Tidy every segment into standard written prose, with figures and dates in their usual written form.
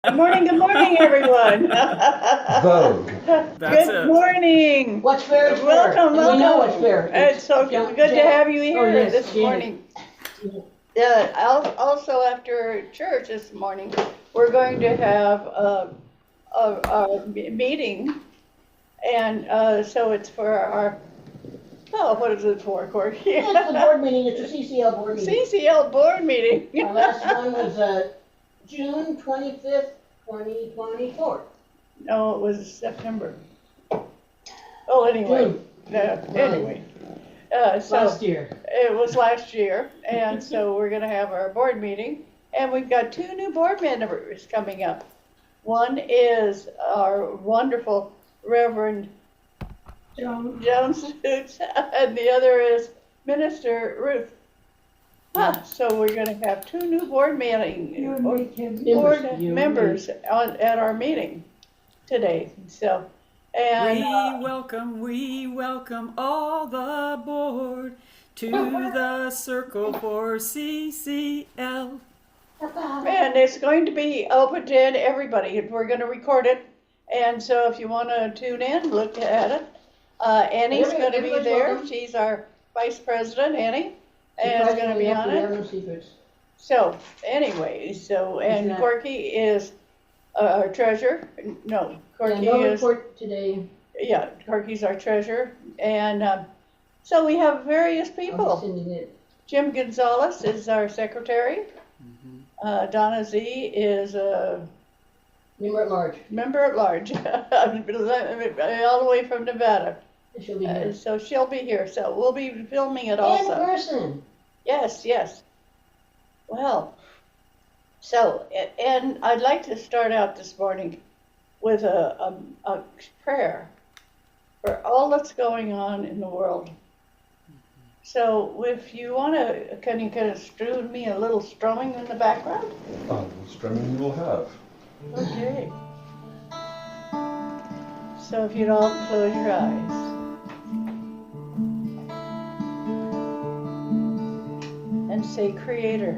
Good morning, everyone. Vogue. That's Good it. morning. What's fair is fair. Welcome, And we know welcome. what's fair. It's so Jan- good to Jan- have you here yes, this Janet. morning. Also after church this morning, we're going to have a meeting. And so it's for our, what is it for, Corky? It's the board meeting, it's the CCL board meeting. CCL board meeting. Our last one was June 25th, 2024. No, it was September. Oh, anyway. June. Anyway. So Last year. it was last year, and so we're gonna have our board meeting, and we've got two new board members coming up. One is our wonderful Reverend Jones, and the other is Minister Ruth. So we're gonna have two new board members at our meeting today, so. And we welcome all the board to the circle for CCL. And it's going to be open to everybody. We're going to record it. And so if you want to tune in, look at it. Annie's going to be there. She's our vice president, Annie. And is going to be on it. So anyway, and Corky is our treasurer. No, Corky is. Report today. Yeah, Corky's our treasurer. And so we have various people. Jim Gonzalez is our secretary. Donna Z is a member at large, all the way from Nevada. She'll be here. So she'll be here. So we'll be filming it also. In person. Yes. Well, so, and I'd like to start out this morning with a prayer for all that's going on in the world. So if you want to, can you kind of strew me a little strumming in the background? Strumming you will have. Okay. So if you'd all close your eyes. And say, Creator,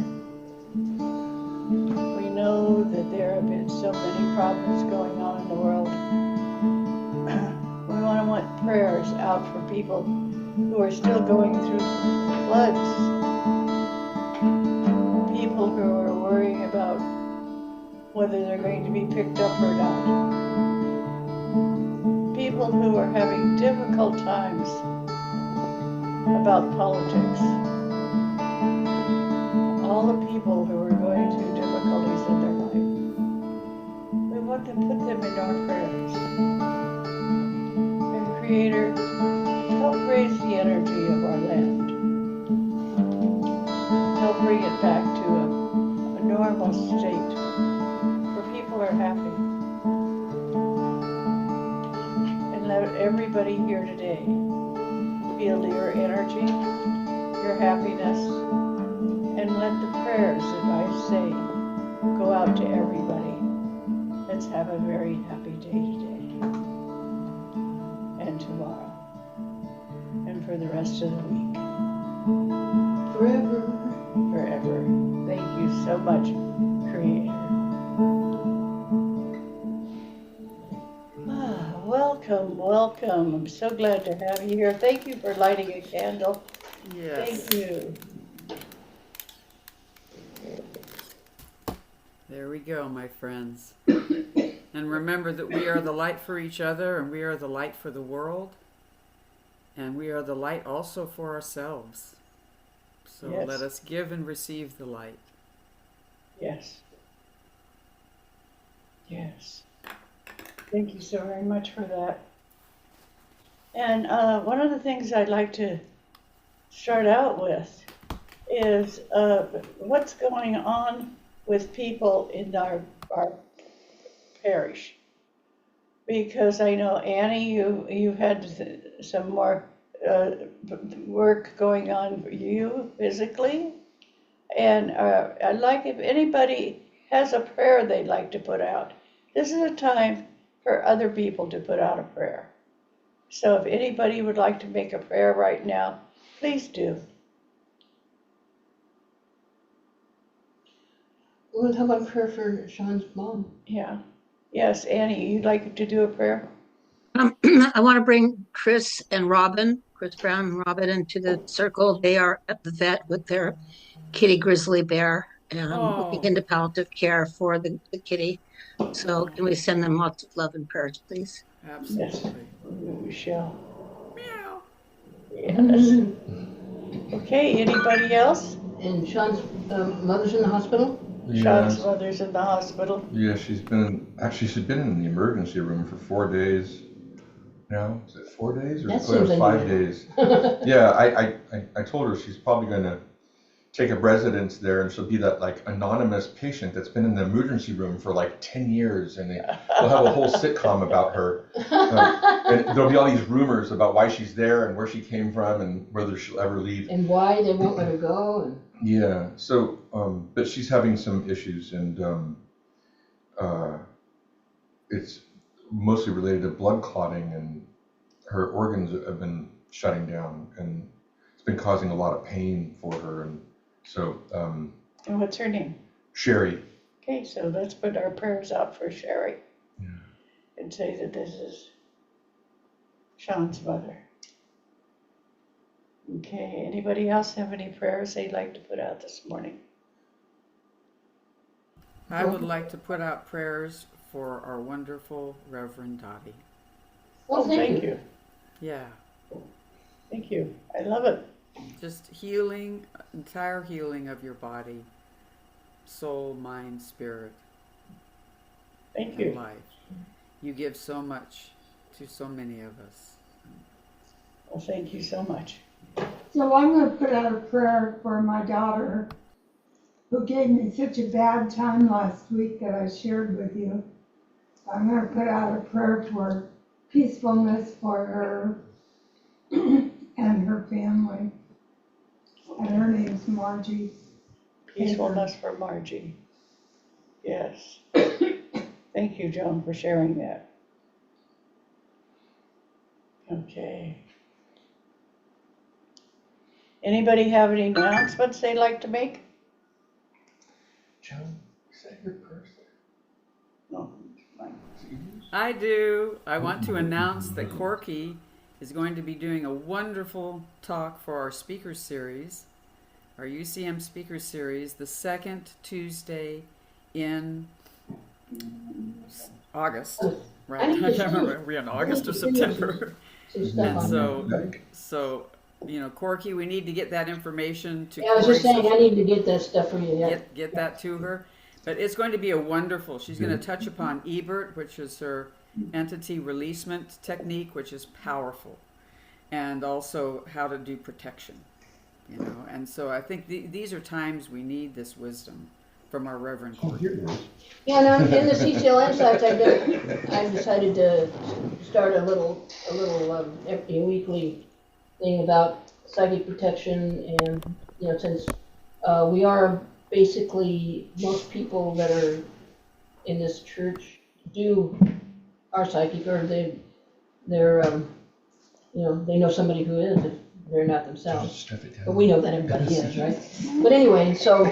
we know that there have been so many problems going on in the world. We want prayers out for people who are still going through floods, people who are worrying about whether they're going to be picked up or not, people who are having difficult times about politics, all the people who are going through difficulties in their life. We want to put them in our prayers. And Creator, help raise the energy of our land. Help bring it back to a normal state where people are happy. And let everybody here today feel your energy, your happiness, and let the prayers that I say go out to everybody. Let's have a very happy day today and tomorrow and for the rest of the week. Forever. Thank you so much, Creator. Welcome. I'm so glad to have you here. Thank you for lighting a candle. Yes. Thank you. There we go, my friends. And remember that we are the light for each other, and we are the light for the world, and we are the light also for ourselves. So Yes. Let us give and receive the light. Yes. Thank you so very much for that. And one of the things I'd like to start out with is what's going on with people in our parish. Because I know, Annie, you've had some more work going on for you physically. And I'd like if anybody has a prayer they'd like to put out. This is a time for other people to put out a prayer. So if anybody would like to make a prayer right now, please do. Well, how about prayer for Sean's mom? Yeah. Yes, Annie, you'd like to do a prayer? I want to bring Chris Brown and Robin into the circle. They are at the vet with their kitty grizzly bear and looking Oh, into palliative care for the kitty. So can we send them lots of love and prayers, please? Yes. absolutely. Michelle. Meow. Yes. Okay, anybody else? And Sean's mother's in the hospital? Sean's mother's in the hospital. Yeah, she's been in the emergency room for 4 days now. Is it 4 days or That seems 5 days? Yeah, I told her she's probably going to take up residence there, and she'll be that like anonymous patient that's been in the emergency room for like 10 years, and they'll have a whole sitcom about her. And there'll be all these rumors about why she's there and where she came from and whether she'll ever leave. And why they won't let her go? And... Yeah, so, but she's having some issues, and it's mostly related to blood clotting, and her organs have been shutting down, and it's been causing a lot of pain for her. And so, And what's her name? Sherry. Okay, so let's put our prayers out for Sherry. Yeah. And say that this is Sean's mother. Okay, anybody else have any prayers they'd like to put out this morning? I would like to put out prayers for our wonderful Reverend Doti. Well, thank you. Yeah, Thank you. I love it. just healing, entire healing of your body, soul, mind, spirit, Thank and you. life. You give so much to so many of us. Well, thank you so much. So I'm going to put out a prayer for my daughter who gave me such a bad time last week that I shared with you. I'm going to put out a prayer for peacefulness for her and her family. And her name's Margie. Peacefulness for Margie. Yes. Thank you, Joan, for sharing that. Okay. Anybody have any announcements they'd like to make? Joan, is that your purse there? No, mine. Is it yours? I do. I want to announce that Corky is going to be doing a wonderful talk for our speaker series, our UCM speaker series, the second Tuesday in August. Right? I can't remember. Are we in August or September? Some stuff And on there. so, you know, Corky, we need to get that information to Yeah, I was just Corey saying, so I need to get that stuff for you. Yeah. get that to her. But it's going to be a wonderful, she's going to touch upon Ebert, which is her entity releasement technique, which is powerful, and also how to do protection, you know. And so I think these are times we need this wisdom from our Reverend Oh, Corky. here it is. Yeah, now in the CCL Insights, I've decided to start a little every weekly thing about psychic protection, and you know, since we are basically, most people that are in this church are psychic, or they're you know, they know somebody who is if they're not themselves. Just stuff it down. But we know that everybody is, right? But anyway, so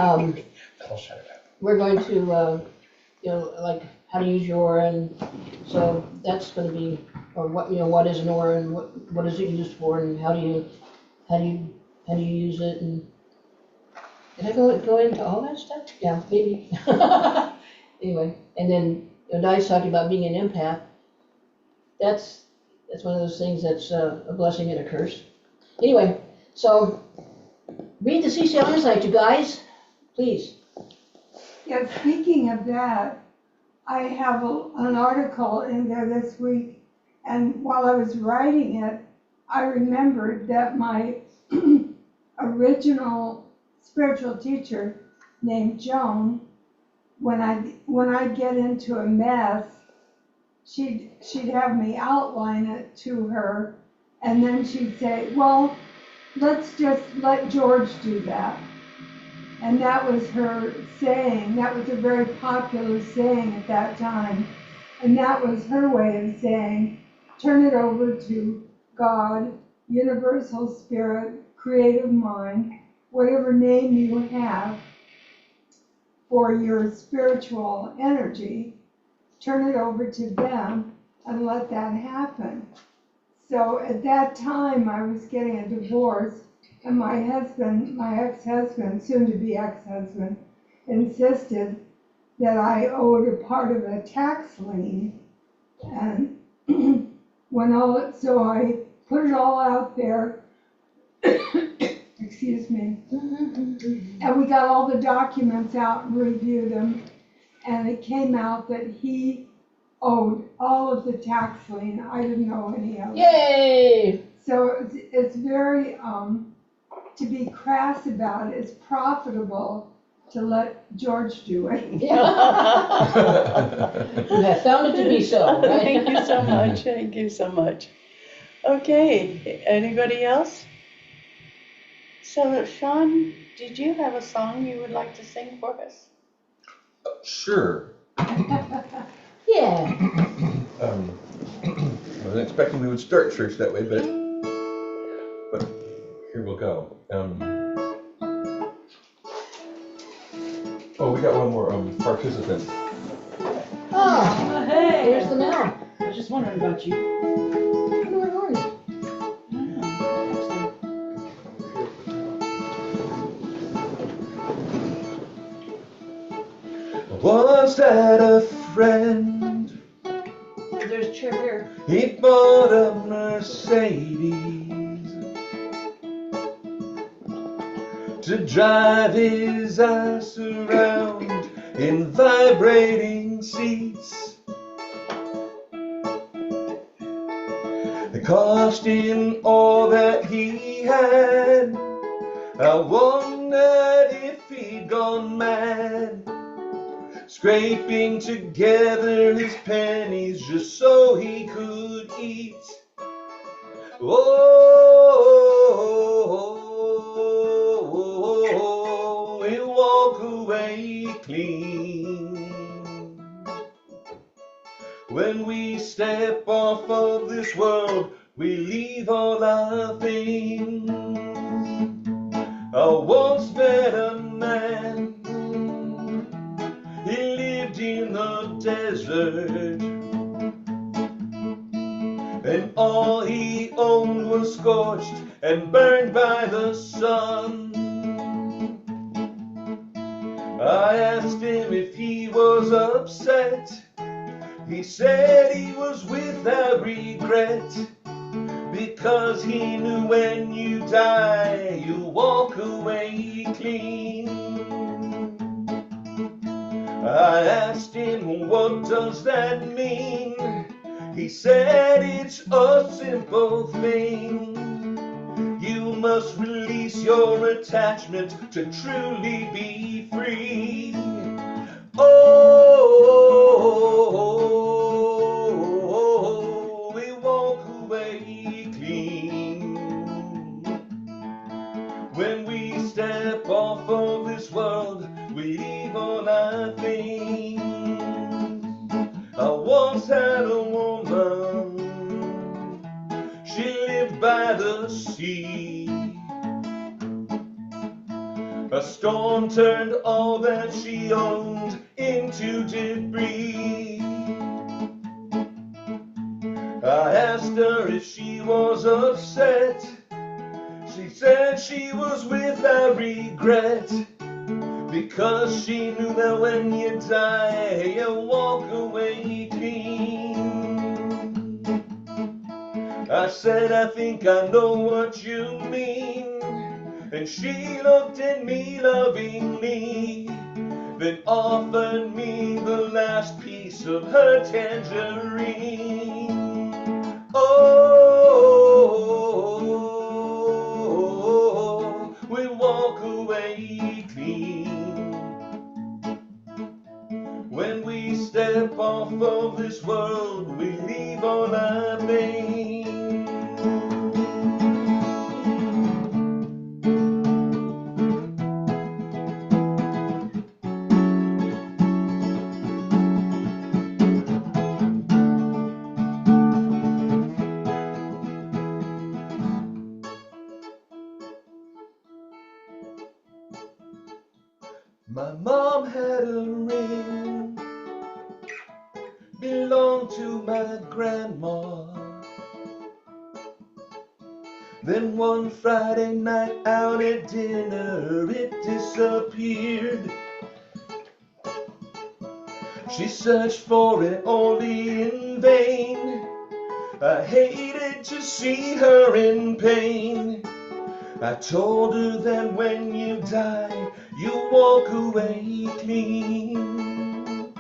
I'll shut it up. we're going to you know, like how to use your aura, and so that's going to be, or what, you know, what is an aura, and what is it used for, and how do you use it, and did I go into all that stuff? Yeah, maybe. Anyway, and then you know, Di's talking about being an empath. That's one of those things that's a blessing and a curse. Anyway, so read the CCL Insight, you guys, please. Yeah, speaking of that, I have an article in there this week, and while I was writing it, I remembered that my original spiritual teacher named Joan, when I get into a mess, she'd have me outline it to her, and then she'd say, well, let's just let George do that. And that was her saying. That was a very popular saying at that time. And that was her way of saying, turn it over to God, universal spirit, creative mind, whatever name you have, for your spiritual energy, turn it over to them and let that happen. So at that time, I was getting a divorce, and my husband, my ex-husband, soon to be ex-husband, insisted that I owed a part of a tax lien. And so I put it all out there, excuse me, and we got all the documents out and reviewed them, and it came out that he owed all of the tax lien. I didn't know any of it. Yay! So it's very, to be crass about it, it's profitable to let George do it. Yeah. You have found it to be so, right? Thank you so much. Thank you so much. Okay, anybody else? So, Sean, did you have a song you would like to sing for us? Sure. Yeah. I wasn't expecting we would start church that way, but here we'll go. Oh, we got one more participant. Oh, Hey! here's the mail. I was just wondering about you. Where are you? Was that a friend? There's a chair here. He bought a Mercedes to drive his ass around in vibrating seats. It cost him all that he had. I wondered if he'd gone mad, scraping together his pennies just so he could eat. Oh, he'll walk away clean. When we step off of this world, we leave all our things. I once met a man. He lived in the desert, and all he owned was scorched and burned by the sun. I asked him if he was upset. He said he was without regret, because he knew when you die, you walk away clean. I asked him, what does that mean? He said it's a simple thing. You must release your attachment to truly be free. Oh, we walk away clean. When we step off of this world, we leave all our things. I once had a woman, she lived by the sea. A storm turned all that she owned into debris. I asked her if she was upset. She said she was without regret, because she knew that when you die, you walk away clean. I said, I think I know what you mean. And she looked at me lovingly, then offered me the last piece of her tangerine. Oh, we walk away clean. When we step off of this world, we leave all our things. My mom had a ring, belonged to my grandma. Then one Friday night out at dinner, it disappeared. She searched for it only in vain. I hated to see her in pain. I told her that when you die, you walk away clean.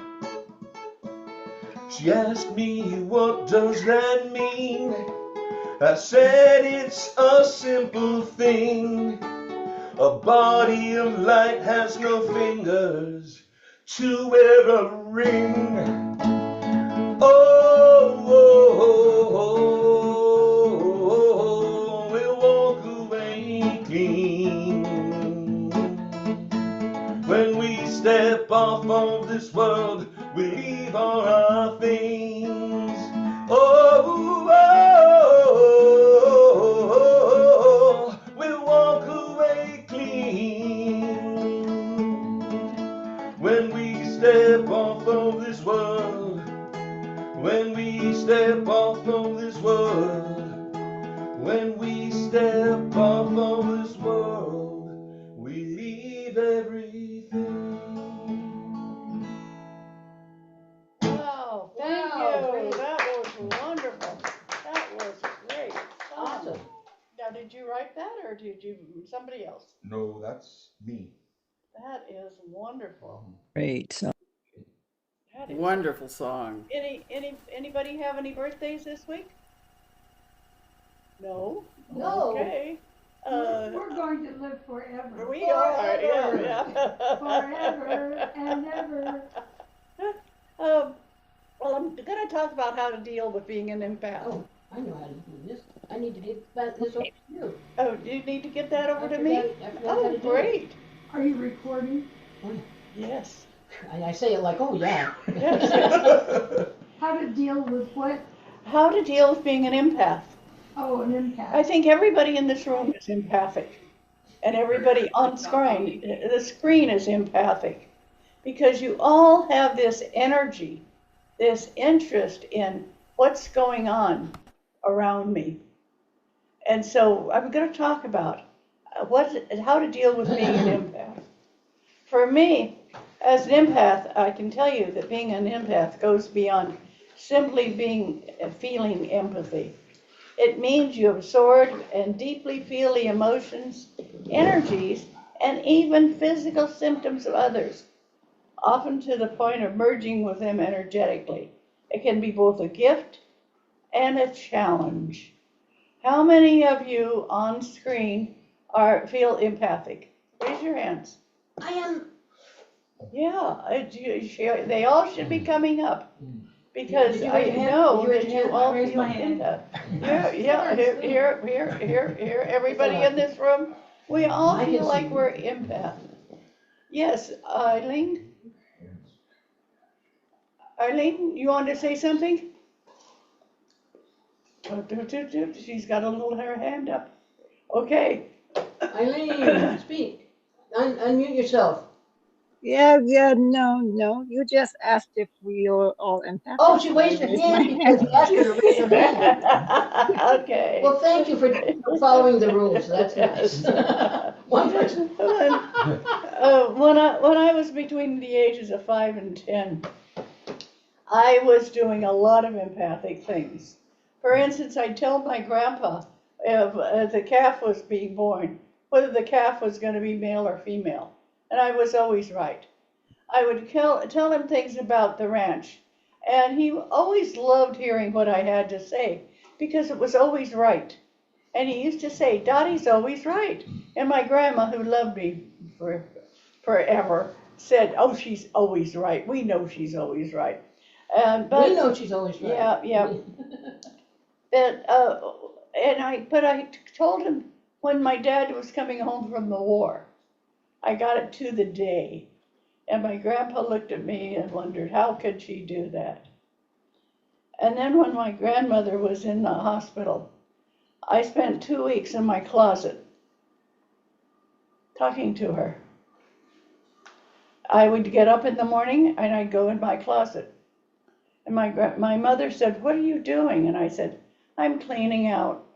She asked me, what does that mean? I said it's a simple thing. A body of light has no fingers to wear a ring. Oh, oh, oh, oh, we'll walk away clean. When we step off of this world, we leave all our things. Oh, oh, oh, we'll walk away clean. When we step off of this world, when we step off of this world, when we step off of this world, we leave everything. Wow, thank Wow, you. great. That was wonderful. That was great. Awesome. Now, did you write that or did you, somebody else? No, that's me. That is wonderful. Great. That is Wonderful song. Anybody have any birthdays this week? No? No. Okay. We're going to live forever. We are, Forever. yeah. Forever and ever. Well, I'm going to talk about how to deal with being an empath. Oh, I know how to do this. I need to get this over to you. Oh, do you need to get that over I to me? forgot how Oh, to do it. great. Are you recording? Yes. I say it like, oh yeah. Yes. How to deal with what? How to deal with being an empath. Oh, an empath. I think everybody in this room is empathic. And everybody on screen, the screen is empathic. Because you all have this energy, this interest in what's going on around me. And so I'm going to talk about how to deal with being an empath. For me, as an empath, I can tell you that being an empath goes beyond simply feeling empathy. It means you absorb and deeply feel the emotions, energies, and even physical symptoms of others, often to the point of merging with them energetically. It can be both a gift and a challenge. How many of you on screen feel empathic? Raise your hands. I am. Yeah, they all should be coming up. Because Did you I raise your hand? know Did you raise that your you hand? all I raised feel my hand. empath. Yeah, here, everybody in this room, we all I can feel like see. we're empath. Yes, Eileen? Eileen, you want to say something? She's got a little her hand up. Okay. Eileen, speak. Unmute yourself. Yeah, no. You just asked if we are all empathic. Oh, she so I raised her raised hand my because you asked her to raise her hand. Okay. Well, thank you for following the rules. That's nice. One person. When I was between the ages of 5 and 10, I was doing a lot of empathic things. For instance, I told my grandpa if the calf was being born, whether the calf was going to be male or female, and I was always right. I would tell him things about the ranch, and he always loved hearing what I had to say because it was always right. And he used to say, Dottie's always right. And my grandma, who loved me forever, said, oh, she's always right. We know she's always right. But We know she's always right. yeah. But I told him when my dad was coming home from the war, I got it to the day. And my grandpa looked at me and wondered, how could she do that? And then when my grandmother was in the hospital, I spent 2 weeks in my closet talking to her. I would get up in the morning and I'd go in my closet. And my mother said, "What are you doing?" And I said, "I'm cleaning out."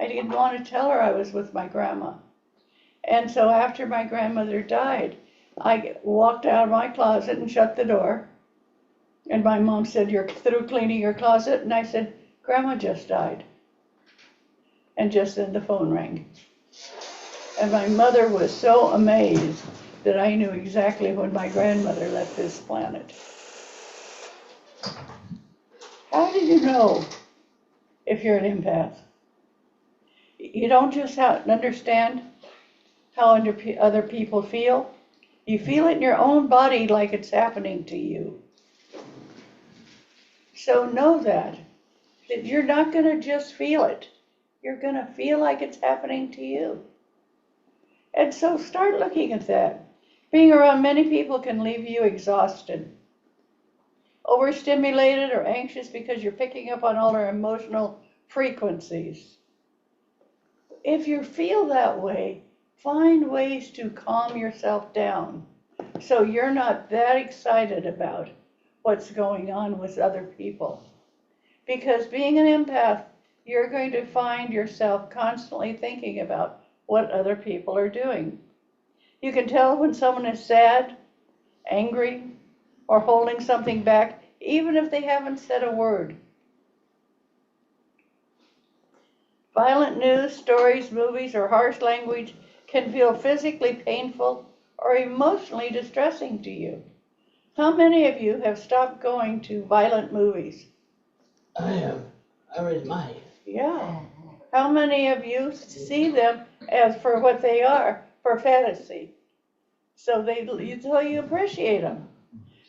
I didn't want to tell her I was with my grandma. And so after my grandmother died, I walked out of my closet and shut the door. And my mom said, "You're through cleaning your closet?" And I said, "Grandma just died." And just then the phone rang. And my mother was so amazed that I knew exactly when my grandmother left this planet. How do you know if you're an empath? You don't just understand how other people feel. You feel it in your own body like it's happening to you. So know that you're not going to just feel it. You're going to feel like it's happening to you. And so start looking at that. Being around many people can leave you exhausted, overstimulated, or anxious because you're picking up on all our emotional frequencies. If you feel that way, find ways to calm yourself down so you're not that excited about what's going on with other people. Because being an empath, you're going to find yourself constantly thinking about what other people are doing. You can tell when someone is sad, angry, or holding something back, even if they haven't said a word. Violent news, stories, movies, or harsh language can feel physically painful or emotionally distressing to you. How many of you have stopped going to violent movies? I have. I raised my hand. Yeah. How many of you see them as for what they are, for fantasy? So you appreciate them.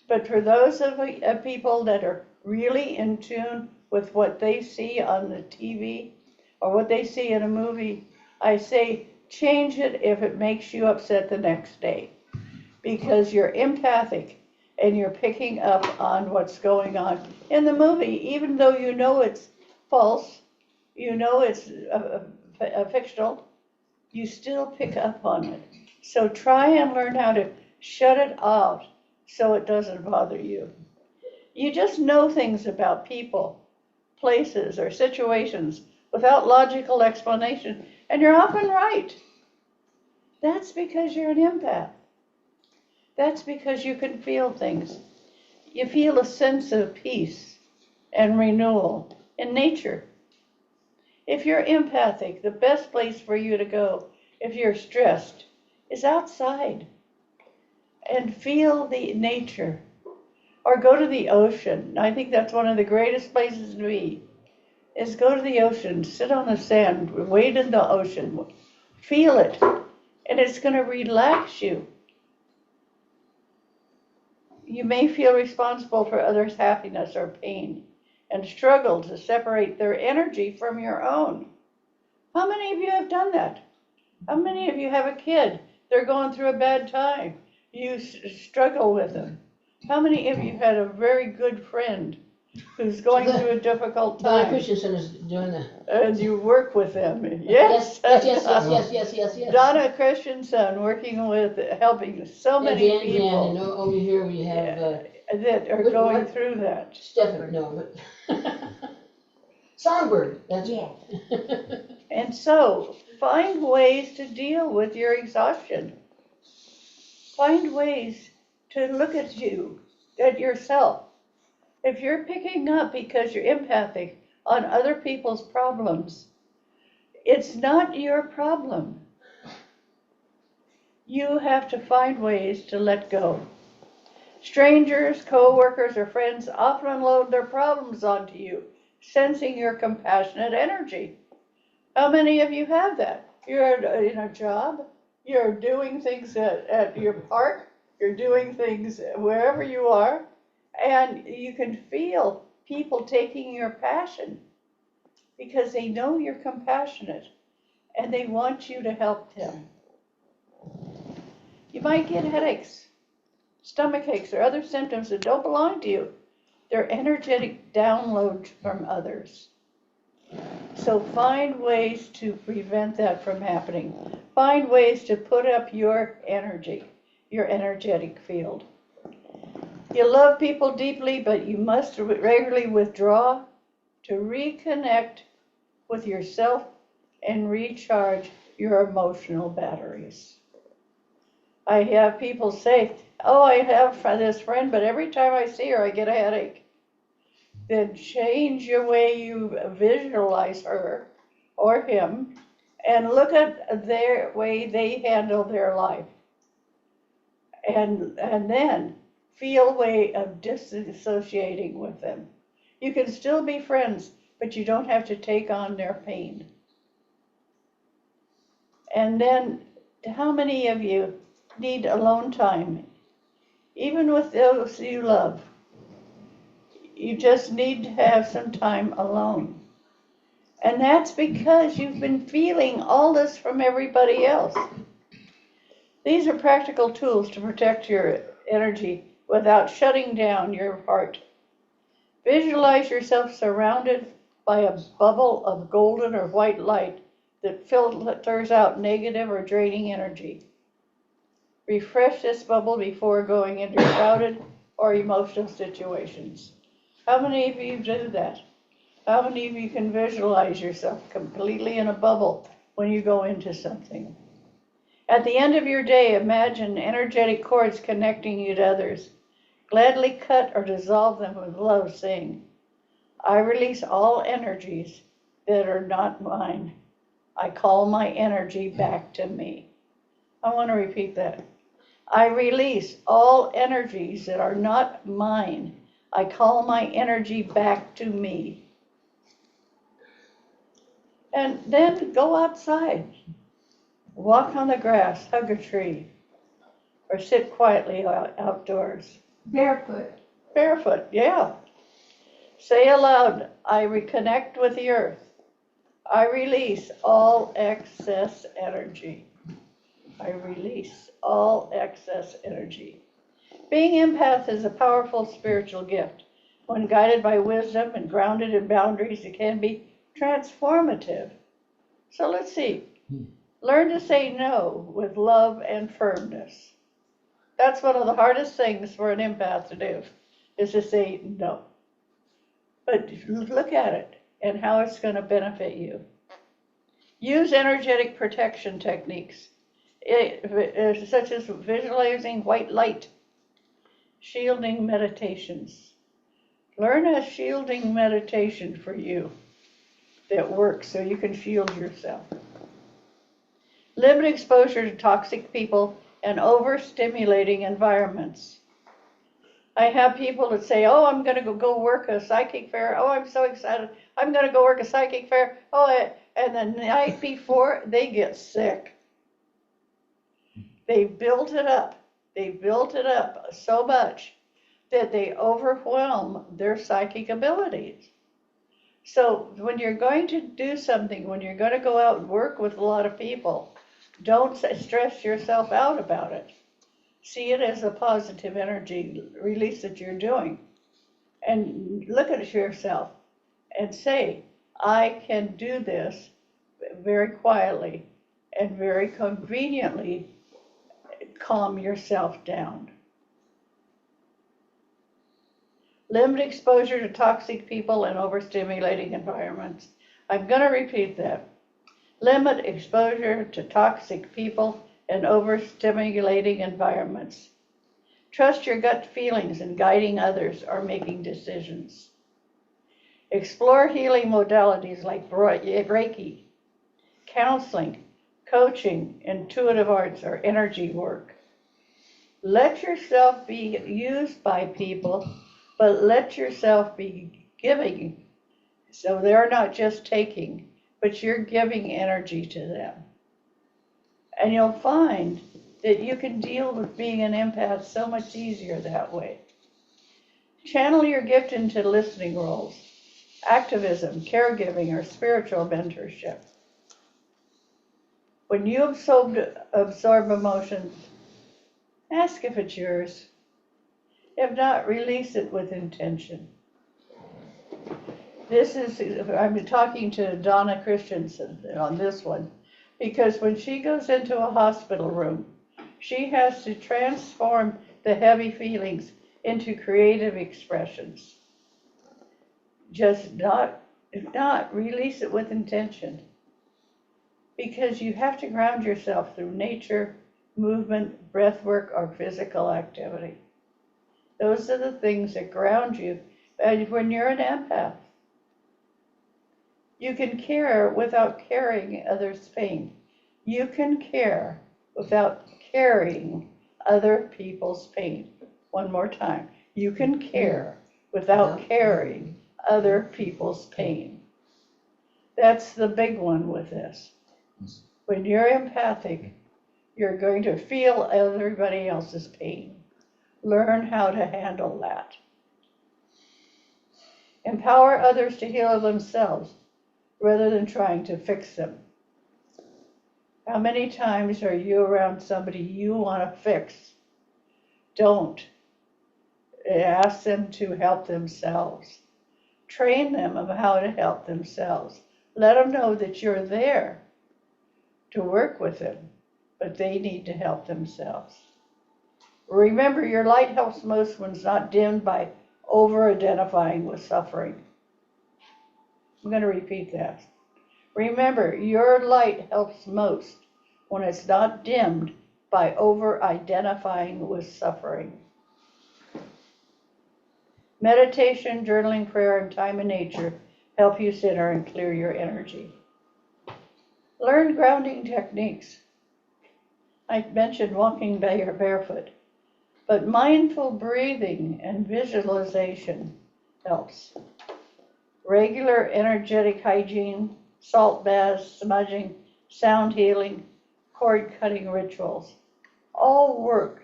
But for those of people that are really in tune with what they see on the TV or what they see in a movie, I say change it if it makes you upset the next day. Because you're empathic and you're picking up on what's going on in the movie, even though you know it's false, you know it's fictional, you still pick up on it. So try and learn how to shut it off so it doesn't bother you. You just know things about people, places, or situations without logical explanation, and you're often right. That's because you're an empath. That's because you can feel things. You feel a sense of peace and renewal in nature. If you're empathic, the best place for you to go if you're stressed is outside and feel the nature. Or go to the ocean. I think that's one of the greatest places to be, is go to the ocean, sit on the sand, wade in the ocean, feel it, and it's going to relax you. You may feel responsible for others' happiness or pain and struggle to separate their energy from your own. How many of you have done that? How many of you have a kid? They're going through a bad time. You struggle with them. How many of you had a very good friend who's going through a difficult Donna time? Christensen is doing that. And you work with them. Yes. Yes. Donna Christensen working with, helping so many And people over here we have that are going through that. Stefan, no, but Songbird, that's it. And so find ways to deal with your exhaustion. Find ways to look at yourself. If you're picking up because you're empathic on other people's problems, it's not your problem. You have to find ways to let go. Strangers, co-workers, or friends often unload their problems onto you, sensing your compassionate energy. How many of you have that? You're in a job, you're doing things at your park, you're doing things wherever you are, and you can feel people taking your passion because they know you're compassionate and they want you to help them. You might get headaches, stomach aches, or other symptoms that don't belong to you. They're energetic downloads from others. So find ways to prevent that from happening. Find ways to put up your energy, your energetic field. You love people deeply, but you must regularly withdraw to reconnect with yourself and recharge your emotional batteries. I have people say, oh, I have this friend, but every time I see her, I get a headache. Then change your way you visualize her or him and look at their way they handle their life. And then feel a way of disassociating with them. You can still be friends, but you don't have to take on their pain. And then, how many of you need alone time? Even with those you love, you just need to have some time alone. And that's because you've been feeling all this from everybody else. These are practical tools to protect your energy without shutting down your heart. Visualize yourself surrounded by a bubble of golden or white light that filters out negative or draining energy. Refresh this bubble before going into crowded or emotional situations. How many of you do that? How many of you can visualize yourself completely in a bubble when you go into something? At the end of your day, imagine energetic cords connecting you to others. Gladly cut or dissolve them with love, saying, I release all energies that are not mine. I call my energy back to me. I want to repeat that. I release all energies that are not mine. I call my energy back to me. And then go outside. Walk on the grass, hug a tree, or sit quietly outdoors. Barefoot. Barefoot, yeah. Say aloud, I reconnect with the earth. I release all excess energy. I release all excess energy. Being empath is a powerful spiritual gift. When guided by wisdom and grounded in boundaries, it can be transformative. So let's see. Learn to say no with love and firmness. That's one of the hardest things for an empath to do, is to say no. But look at it and how it's going to benefit you. Use energetic protection techniques, such as visualizing white light, shielding meditations. Learn a shielding meditation for you that works so you can shield yourself. Limit exposure to toxic people and overstimulating environments. I have people that say, oh, I'm going to go work a psychic fair. Oh, I'm so excited. I'm going to go work a psychic fair. Oh, and the night before, they get sick. They built it up. They built it up so much that they overwhelm their psychic abilities. So when you're going to do something, when you're going to go out and work with a lot of people, don't stress yourself out about it. See it as a positive energy release that you're doing. And look at yourself and say, I can do this very quietly and very conveniently. Calm yourself down. Limit exposure to toxic people and overstimulating environments. I'm going to repeat that. Limit exposure to toxic people and overstimulating environments. Trust your gut feelings in guiding others or making decisions. Explore healing modalities like Reiki, counseling, coaching, intuitive arts, or energy work. Let yourself be used by people, but let yourself be giving. So they're not just taking, but you're giving energy to them. And you'll find that you can deal with being an empath so much easier that way. Channel your gift into listening roles, activism, caregiving, or spiritual mentorship. When you absorb emotions, ask if it's yours. If not, release it with intention. I'm talking to Donna Christensen on this one, because when she goes into a hospital room, She has to transform the heavy feelings into creative expressions. Just not, if not, release it with intention. Because you have to ground yourself through nature, movement, breath work, or physical activity. Those are the things that ground you. And when you're an empath, you can care without carrying others' pain. You can care without carrying other people's pain. One more time. You can care without carrying other people's pain. That's the big one with this. When you're empathic, you're going to feel everybody else's pain. Learn how to handle that. Empower others to heal themselves rather than trying to fix them. How many times are you around somebody you want to fix? Don't. Ask them to help themselves. Train them of how to help themselves. Let them know that you're there to work with them, but they need to help themselves. Remember, your light helps most when it's not dimmed by over-identifying with suffering. I'm going to repeat that. Remember, your light helps most when it's not dimmed by over-identifying with suffering. Meditation, journaling, prayer, and time in nature help you center and clear your energy. Learn grounding techniques. I mentioned walking barefoot, but mindful breathing and visualization helps. Regular energetic hygiene, salt baths, smudging, sound healing, cord cutting rituals, all work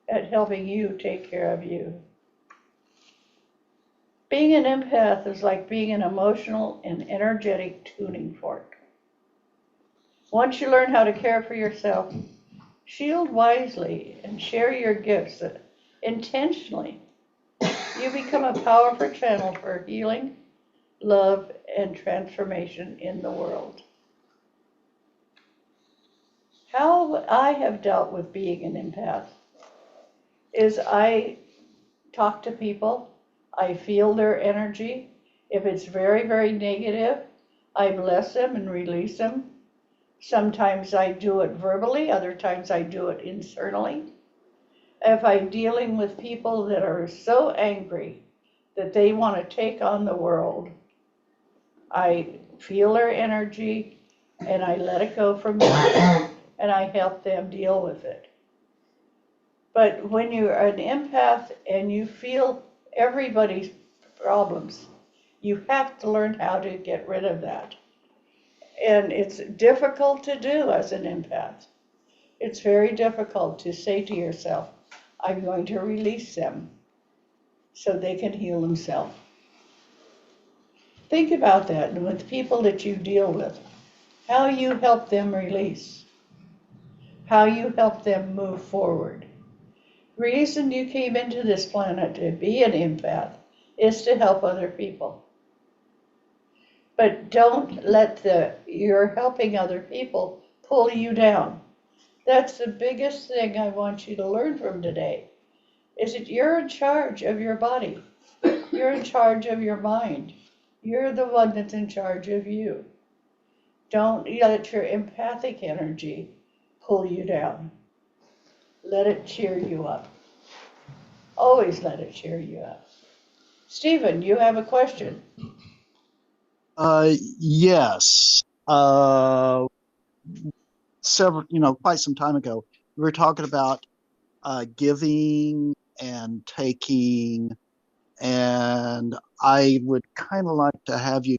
at helping you take care of you. Being an empath is like being an emotional and energetic tuning fork. Once you learn how to care for yourself, shield wisely and share your gifts intentionally, you become a powerful channel for healing, love, and transformation in the world. How I have dealt with being an empath is I talk to people, I feel their energy. If it's very, very negative, I bless them and release them. Sometimes I do it verbally, other times I do it internally. If I'm dealing with people that are so angry that they want to take on the world, I feel their energy and I let it go from me and I help them deal with it. But when you're an empath and you feel everybody's problems, you have to learn how to get rid of that. And it's difficult to do as an empath. It's very difficult to say to yourself, I'm going to release them so they can heal themselves. Think about that and with people that you deal with, how you help them release, how you help them move forward. The reason you came into this planet to be an empath is to help other people. But don't let you're helping other people pull you down. That's the biggest thing I want you to learn from today, is that you're in charge of your body. You're in charge of your mind. You're the one that's in charge of you. Don't let your empathic energy pull you down. Let it cheer you up. Always let it cheer you up. Stephen, you have a question? Yes. Quite some time ago, we were talking about giving and taking, and I would kind of like to have you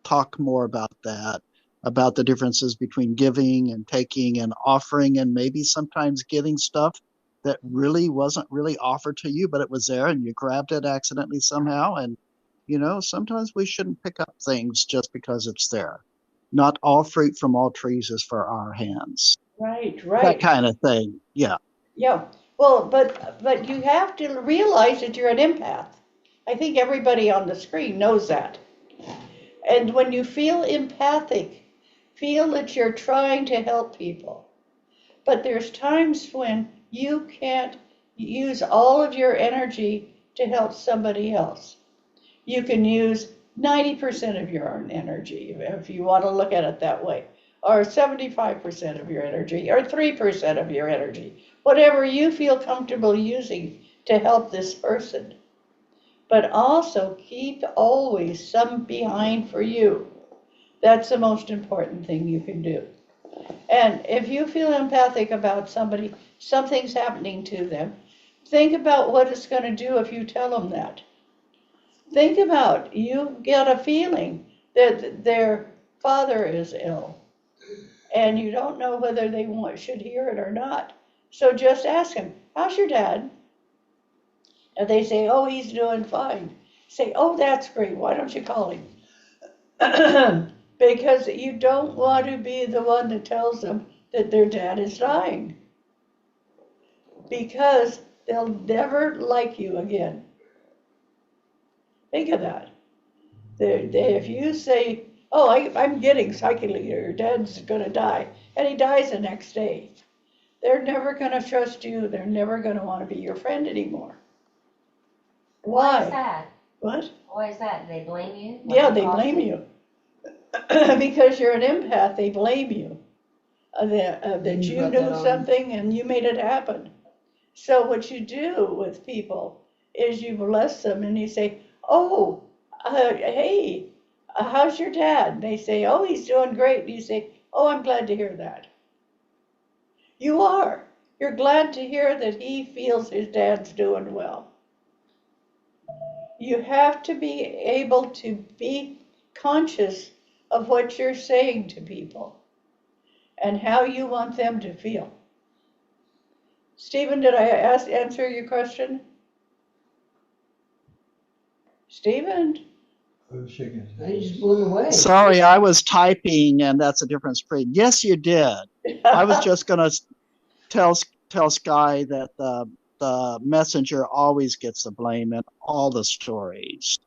talk more about that, about the differences between giving and taking and offering, and maybe sometimes getting stuff that really wasn't really offered to you, but it was there and you grabbed it accidentally somehow. And, sometimes we shouldn't pick up things just because it's there. Not all fruit from all trees is for our hands. Right. That kind of thing. Yeah. Yeah. Well, but you have to realize that you're an empath. I think everybody on the screen knows that. And when you feel empathic, feel that you're trying to help people. But there's times when you can't use all of your energy to help somebody else. You can use 90% of your own energy, if you want to look at it that way, or 75% of your energy, or 3% of your energy, whatever you feel comfortable using to help this person. But also keep always some behind for you. That's the most important thing you can do. And if you feel empathic about somebody, something's happening to them, think about what it's going to do if you tell them that. Think about, you get a feeling that their father is ill, and you don't know whether they should hear it or not. So just ask them, how's your dad? And they say, oh, he's doing fine. Say, oh, that's great. Why don't you call him? Because you don't want to be the one that tells them that their dad is dying. Because they'll never like you again. Think of that. If you say, oh, I'm getting psychically, your dad's going to die, and he dies the next day, they're never going to trust you. They're never going to want to be your friend anymore. Why is that? What? Why is that? Do they blame you? Yeah, they blame you. Because you're an empath, they blame you. That you knew something and you made it happen. So what you do with people is you bless them and you say, oh, hey, how's your dad? And they say, oh, he's doing great. And you say, oh, I'm glad to hear that. You are. You're glad to hear that he feels his dad's doing well. You have to be able to be conscious of what you're saying to people and how you want them to feel. Stephen, did I answer your question? Stephen? I just blew away. Sorry, I was typing, and that's a different screen. Yes, you did. I was just going to tell Sky that the messenger always gets the blame in all the stories.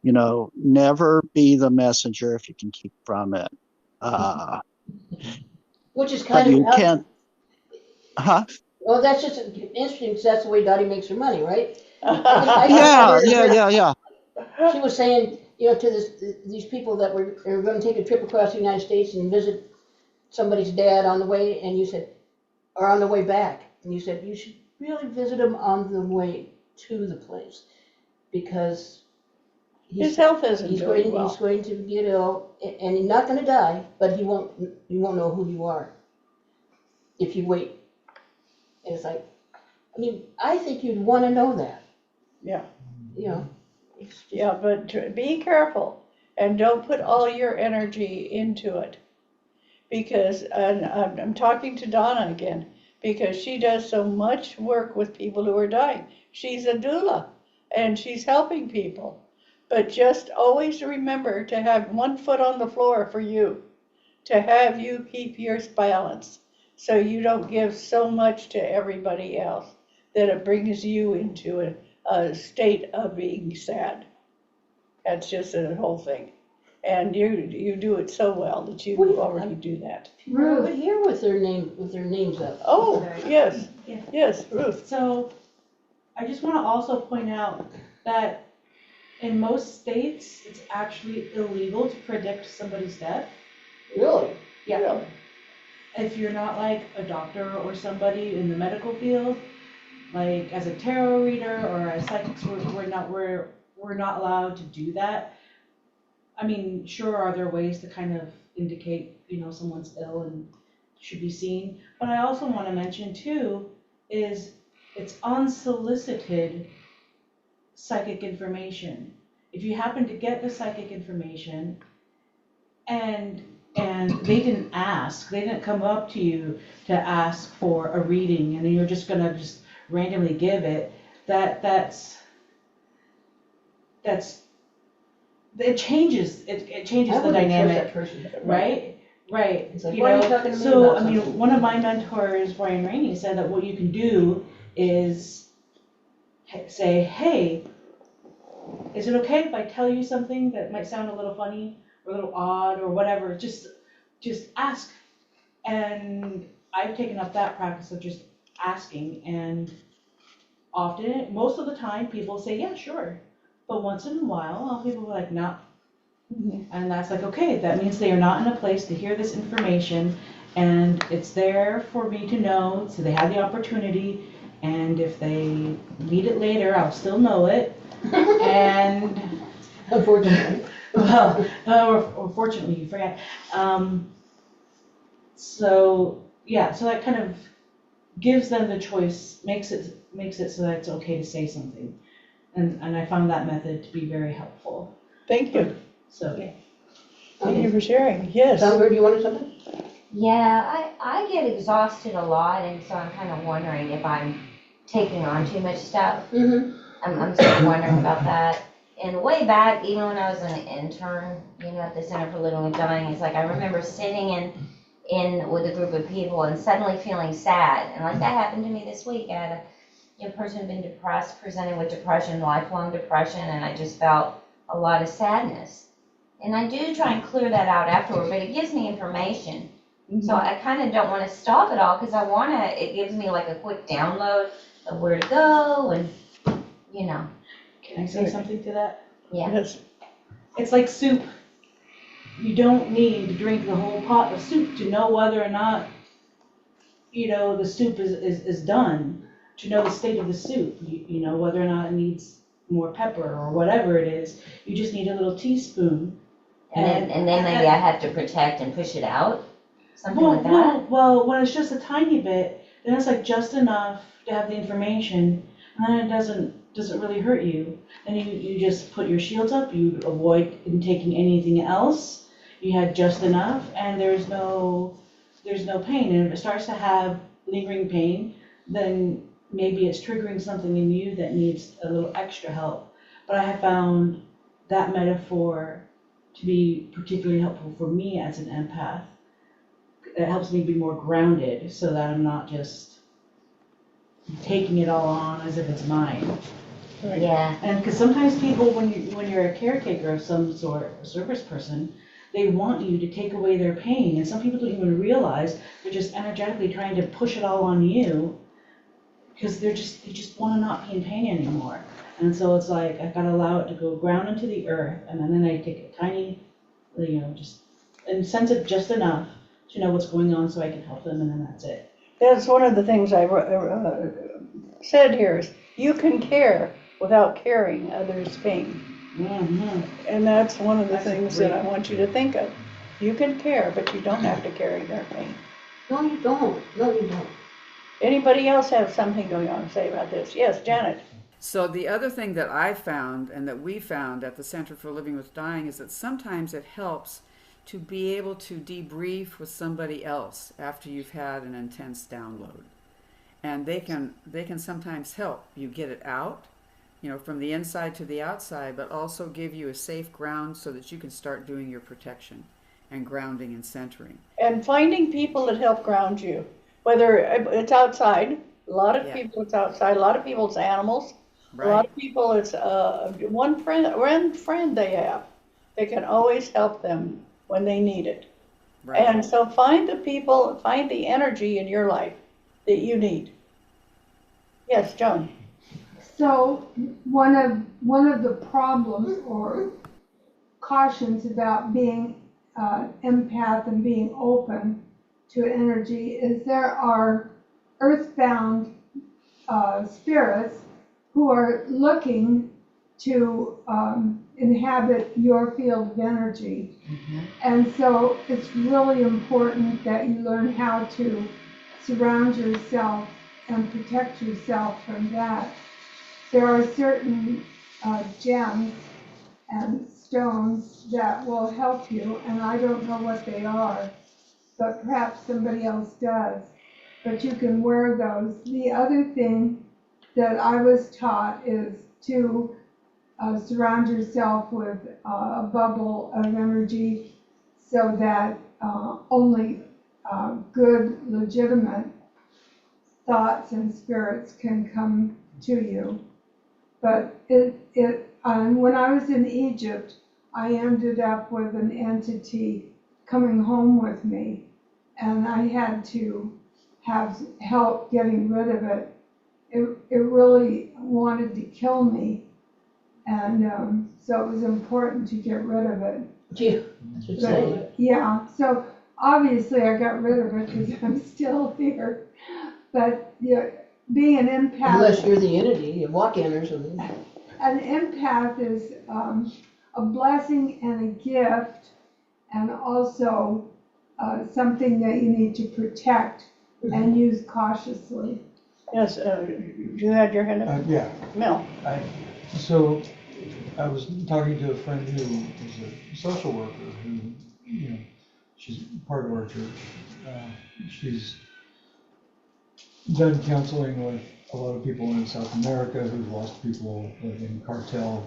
Never be the messenger if you can keep from it. Which is But kind of you can't. Huh? Well, that's just interesting because that's the way Dottie makes her money, right? Yeah. She was saying, to these people that are going to take a trip across the United States and visit somebody's dad on the way, and you said, or on the way back, and you said you should really visit him on the way to the place because his health isn't doing well. He's going to get ill, and he's not going to die, but you won't know who you are if you wait. And it's like, I think you'd want to know that. Yeah. Yeah, but be careful and don't put all your energy into it. Because, and I'm talking to Donna again, because she does so much work with people who are dying. She's a doula and she's helping people. But just always remember to have one foot on the floor for you, to have you keep your balance so you don't give so much to everybody else that it brings you into a state of being sad. That's just the whole thing. And you do it so well that you already do that. People over here with their names up. Oh, yes, Yeah. yes, Ruth. So I just want to also point out that in most states, it's actually illegal to predict somebody's death. Really? Yeah. Really? If you're not like a doctor or somebody in the medical field, like as a tarot reader or as psychics, we're not allowed to do that. I mean, sure, are there ways to kind of indicate, someone's ill and should be seen? But I also want to mention too, is it's unsolicited psychic information. If you happen to get the psychic information and they didn't come up to you to ask for a reading, and then you're just gonna just randomly give it, that's it changes the dynamic, right? Right. It's like, why are you talking to me So about I mean, something? one of my mentors, Brian Rainey, said that what you can do is say, hey, is it okay if I tell you something that might sound a little funny or a little odd or whatever? Just ask, and I've taken up that practice of just asking, and often, most of the time, people say, yeah, sure. But once in a while, people are like, no. And that's like, okay, that means they are not in a place to hear this information, and it's there for me to know, so they have the opportunity, and if they need it later, I'll still know it. And Unfortunately. well, or fortunately, you forget. So yeah, so that kind of gives them the choice, makes it so that it's okay to say something, and I found that method to be very helpful. Thank you. So Thank you for sharing. Yes. Sandra, do you want to say something? Yeah, I get exhausted a lot, and so I'm kind of wondering if I'm taking on too much stuff. Mm-hmm. I'm sort of wondering about that. And way back, even when I was an intern, at the Center for Living with Dying, it's like I remember sitting in with a group of people and suddenly feeling sad. And like that happened to me this week. I had a person who'd been depressed, presenting with depression, lifelong depression, and I just felt a lot of sadness. And I do try and clear that out afterward, but it gives me information. So I kind of don't want to stop it all because it gives me like a quick download of where to go and, can I say something to that? Yeah. Yes. It's like soup. You don't need to drink the whole pot of soup to know whether or not, the soup is done, to know the state of the soup, whether or not it needs more pepper or whatever it is. You just need a little teaspoon. And then maybe I have to protect and push it out, something like that. Well, when it's just a tiny bit, then it's like just enough to have the information, and then it doesn't really hurt you. Then you just put your shields up. You avoid taking anything else. You had just enough, and there's no pain. And if it starts to have lingering pain, then maybe it's triggering something in you that needs a little extra help. But I have found that metaphor to be particularly helpful for me as an empath. It helps me be more grounded so that I'm not just taking it all on as if it's mine. Yeah. And because sometimes people, when you're a caretaker of some sort, a service person, they want you to take away their pain. And some people don't even realize they're just energetically trying to push it all on you because they just want to not be in pain anymore. And so it's like, I've got to allow it to go ground into the earth, and then I take a tiny, and sense it just enough to know what's going on so I can help them, and then that's it. That's one of the things I said here is you can care without carrying others' pain. Mm-hmm. And that's one of the That's things great. that I want you to think of. You can care, but you don't have to carry their pain. No, you don't. No, you don't. Anybody else have something going on to say about this? Yes, Janet. So the other thing that I found and that we found at the Center for Living with Dying is that sometimes it helps to be able to debrief with somebody else after you've had an intense download. And they can sometimes help you get it out, from the inside to the outside, but also give you a safe ground so that you can start doing your protection and grounding and centering. And finding people that help ground you, whether it's outside, a lot of people it's outside, a lot of people it's animals, Right. a lot of people it's one friend they have. They can always help them when they need it. Right. And so find the energy in your life that you need. Yes, Joan. So one of the problems or cautions about being empath and being open to energy is there are earthbound spirits who are looking to inhabit your field of energy. Mm-hmm. And so it's really important that you learn how to surround yourself and protect yourself from that. There are certain gems and stones that will help you, and I don't know what they are, but perhaps somebody else does. But you can wear those. The other thing that I was taught is to surround yourself with a bubble of energy so that only good, legitimate thoughts and spirits can come to you. But when I was in Egypt, I ended up with an entity coming home with me, and I had to has help getting rid of it. It really wanted to kill me. And so it was important to get rid of it. Yeah, that's what I'm saying. Yeah, so obviously I got rid of it because I'm still here. But yeah, being an empath. Unless you're the entity, a walk-in or something. An empath is a blessing and a gift, and also something that you need to protect and use cautiously. Yes, you had your hand up. Yeah, Mel. so I was talking to a friend who is a social worker who, you know, she's part of our church. She's done counseling with a lot of people in South America who've lost people in cartel.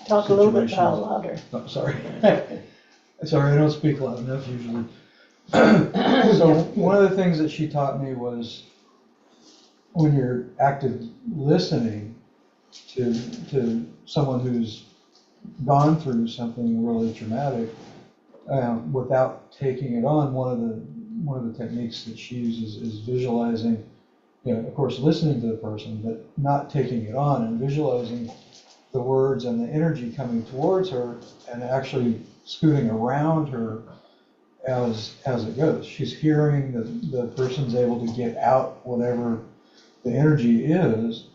Talk a little bit situations. louder. Oh, sorry. Sorry, I don't speak loud enough usually. So one of the things that she taught me was when you're active listening to someone who's gone through something really traumatic, without taking it on, one of the techniques that she uses is visualizing, you know, of course, listening to the person, but not taking it on, and visualizing the words and the energy coming towards her and actually scooting around her as it goes. She's hearing the person's able to get out whatever the energy is,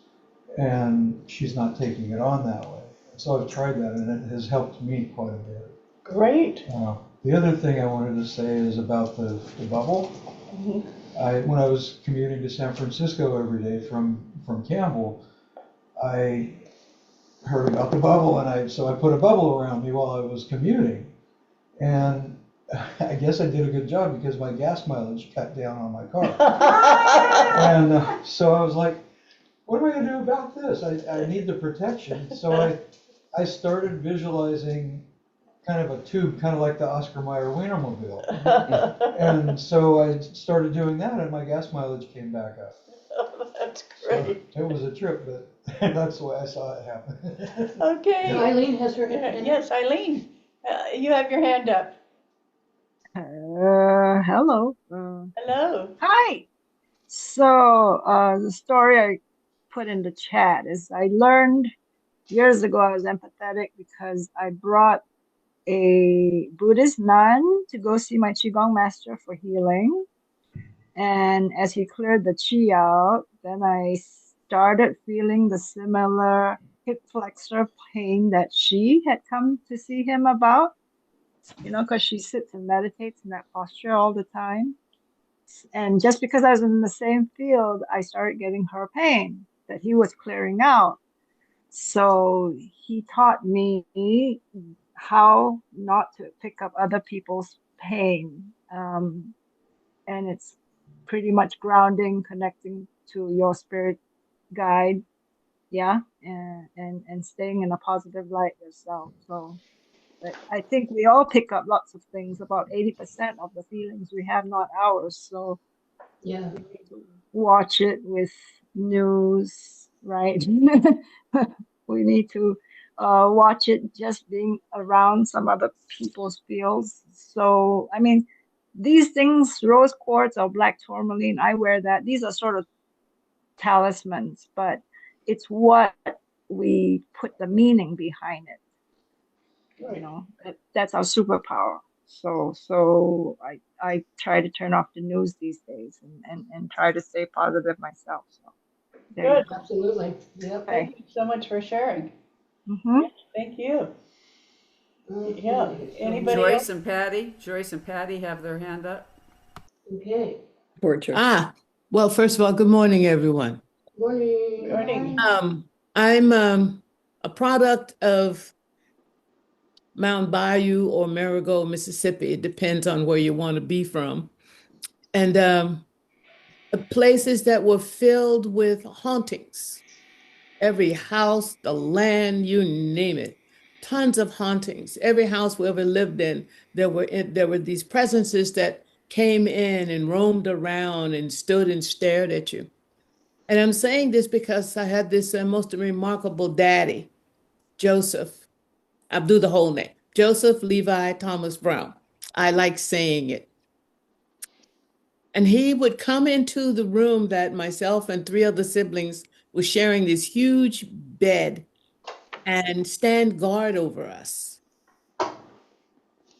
and she's not taking it on that way. So I've tried that, and it has helped me quite a bit. Great. The other thing I wanted to say is about the bubble. Mm-hmm. When I was commuting to San Francisco every day from Campbell, I heard about the bubble, and so I put a bubble around me while I was commuting. And I guess I did a good job because my gas mileage cut down on my car. And so I was like, what am I going to do about this? I need the protection. So I started visualizing kind of a tube, kind of like the Oscar Mayer Wienermobile. And so I started doing that, and my gas mileage came back up. Oh, that's great. So it was a trip, but that's the way I saw it happen. Okay. Eileen has her hand. Yes, Eileen, you have your hand up. Hello. Hello. Hi. So, the story I put in the chat is I learned years ago I was empathetic because I brought a Buddhist nun to go see my Qigong master for healing. And as he cleared the Qi out, then I started feeling the similar hip flexor pain that she had come to see him about, you know, because she sits and meditates in that posture all the time. And just because I was in the same field, I started getting her pain that he was clearing out. So he taught me how not to pick up other people's pain. And it's pretty much grounding, connecting to your spirit guide. Yeah. And staying in a positive light yourself. So but I think we all pick up lots of things. About 80% of the feelings we have not ours. So yeah, we need to watch it with news, right? We need to watch it just being around some other people's fields. So I mean, these things, rose quartz or black tourmaline, I wear that. These are sort of talismans, but it's what we put the meaning behind it. You know, that's our superpower. So I try to turn off the news these days and try to stay positive myself. So there Good. you go. absolutely. Yep. Okay. Thank you so much for sharing. Mm-hmm. Thank you. Okay. Yeah. So- Anybody else? Joyce and Patty have their hand up. Okay. Well, first of all, good morning, everyone. Morning. Morning. I'm a product of Mount Bayou or Marigold, Mississippi. It depends on where you want to be from. And places that were filled with hauntings. Every house, the land, you name it. Tons of hauntings. Every house we ever lived in, there were these presences that came in and roamed around and stood and stared at you. And I'm saying this because I had this most remarkable daddy, Joseph. I'll do the whole name. Joseph Levi Thomas Brown. I like saying it. And he would come into the room that myself and three other siblings were sharing this huge bed and stand guard over us.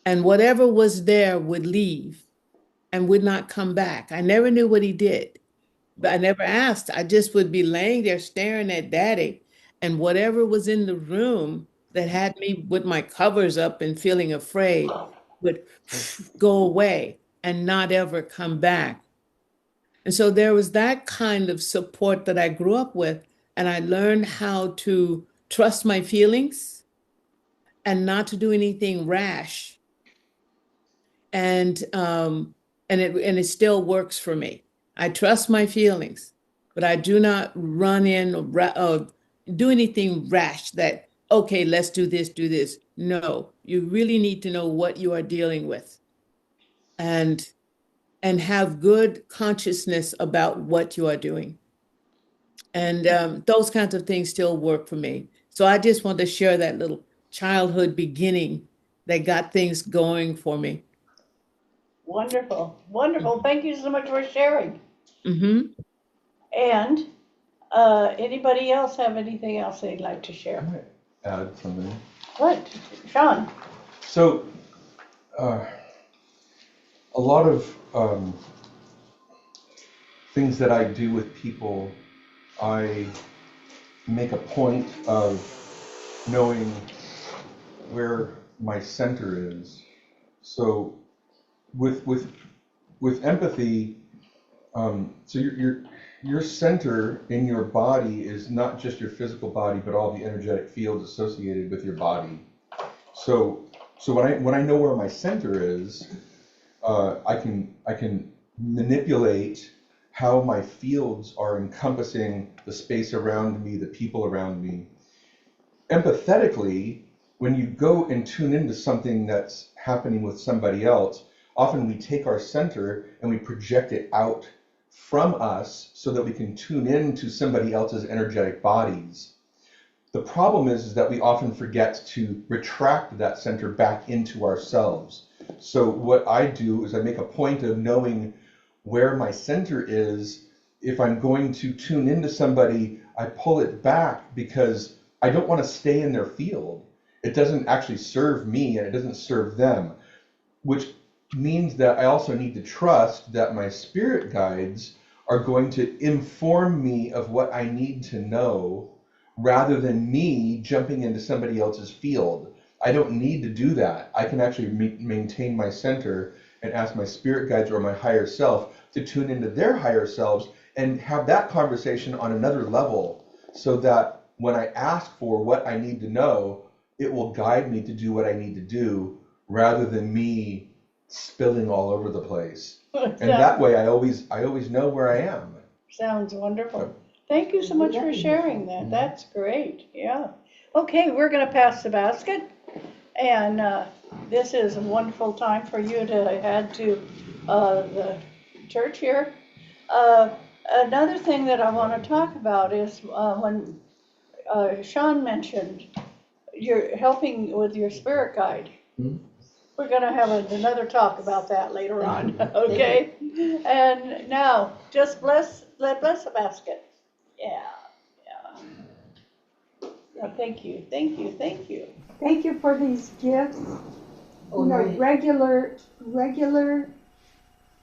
And whatever was there would leave and would not come back. I never knew what he did, but I never asked. I just would be laying there staring at Daddy, and whatever was in the room that had me with my covers up and feeling afraid would go away and not ever come back. And so there was that kind of support that I grew up with, and I learned how to trust my feelings and not to do anything rash. And it still works for me. I trust my feelings, but I do not run in or do anything rash that, okay, let's do this, do this. No, you really need to know what you are dealing with and have good consciousness about what you are doing. And those kinds of things still work for me. So I just want to share that little childhood beginning that got things going for me. Wonderful, wonderful. Thank you so much for sharing. Mm-hmm. And anybody else have anything else they'd like to I share? might add something. What, Sean? So, a lot of things that I do with people, I make a point of knowing where my center is. So, with empathy, so your center in your body is not just your physical body, but all the energetic fields associated with your body. So when I know where my center is, I can manipulate how my fields are encompassing the space around me, the people around me. Empathetically, when you go and tune into something that's happening with somebody else, often we take our center and we project it out from us so that we can tune into somebody else's energetic bodies. The problem is that we often forget to retract that center back into ourselves. So what I do is I make a point of knowing where my center is. If I'm going to tune into somebody, I pull it back because I don't want to stay in their field. It doesn't actually serve me and it doesn't serve them, which means that I also need to trust that my spirit guides are going to inform me of what I need to know rather than me jumping into somebody else's field. I don't need to do that. I can actually maintain my center and ask my spirit guides or my higher self to tune into their higher selves and have that conversation on another level so that when I ask for what I need to know, it will guide me to do what I need to do rather than me spilling all over the place. And that way I always know where I am. Sounds wonderful. Thank you so much for sharing that. That's great. Yeah. Okay, we're going to pass the basket. And this is a wonderful time for you to head to the church here. Another thing that I want to talk about is when Sean mentioned you're helping with your spirit guide. Hmm? We're going to have another talk about that later on, okay? And now, just bless the basket. Yeah. Thank you. Thank you for these gifts. Oh, You know, right. regular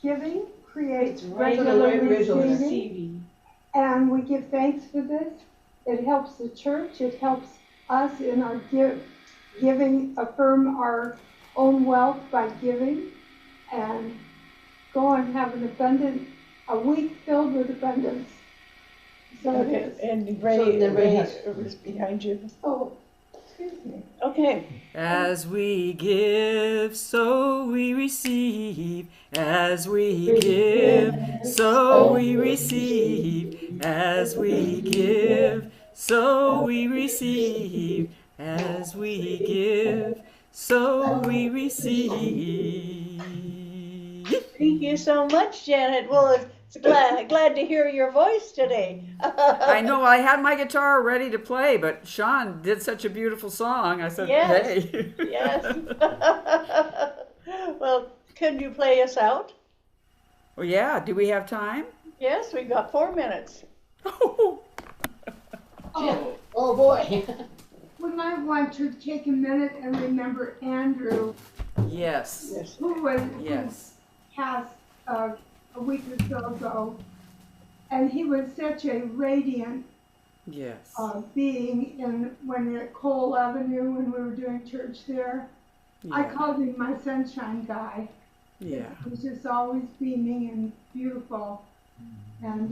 giving creates regular receiving. And we give thanks for this. It helps the church. It helps us in our giving, affirm our own wealth by giving, and go and have a week filled with abundance. So it is. And Ray is behind you. Oh, excuse me. Okay. As we give, so we receive. As we give, so we receive. As we give, so we receive. As we give, so we receive. Thank you so much, Janet. Well, it's glad to hear your voice today. I know I had my guitar ready to play, but Sean did such a beautiful song. I said, Yes. hey. Yes. Well, can you play us out? Well, yeah, do we have time? Yes, we got 4 minutes. Oh, oh boy. We might want to take a minute and remember Andrew, Yes, Yes. who was yes, passed a week or so ago, and he was such a radiant yes. being when at Cole Avenue when we were doing church there. I Yeah, called him my sunshine guy. yeah, He was just always beaming and beautiful, and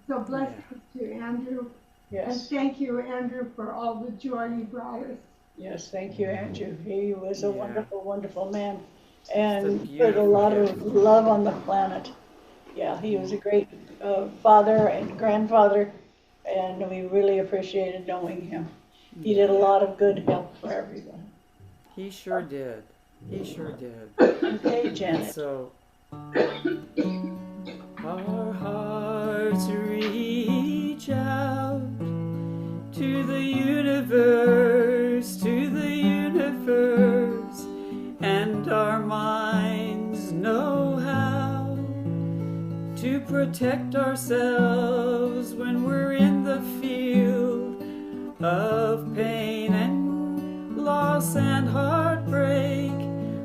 so blessings to Andrew. And Yes. thank you, Andrew, for all the joy you brought us. Yes, thank you, Andrew. He was a Yeah. wonderful, wonderful man Just a and put a beautiful lot gift. of love on the planet. Yeah, he was a great father and grandfather, and we really appreciated knowing him. He did a lot of good help for everyone. He sure did. He sure did. Okay, And Janet. so, our hearts reach out to the universe, and our minds know how to protect ourselves when we're in the field of pain and loss and heartbreak.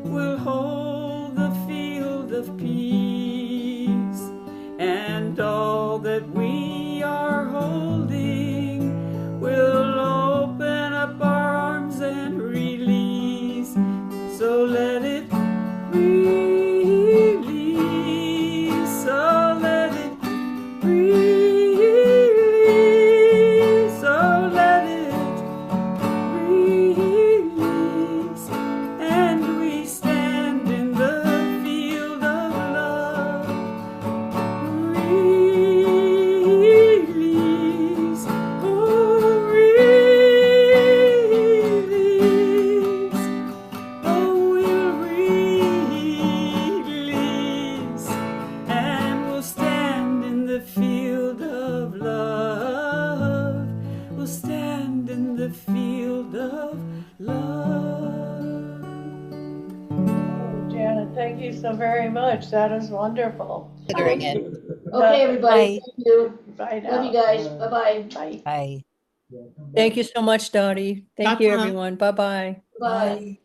We'll hold the field of peace, and all that we are holding will open up our arms and release. So let it release, so let it release, so let it release. And we stand in the field of love. Release, oh release, oh we'll release, and we'll stand in the field of love. We'll stand in the field of love. Janet, thank you so very much. That is wonderful. Considering it. Okay, everybody, Bye. thank you. Bye Love you now. guys. Bye-bye. Bye. Bye. Yeah, come back. Thank you so much, Dottie. Thank you, Ta-ta. everyone. Bye-bye. Bye. Bye.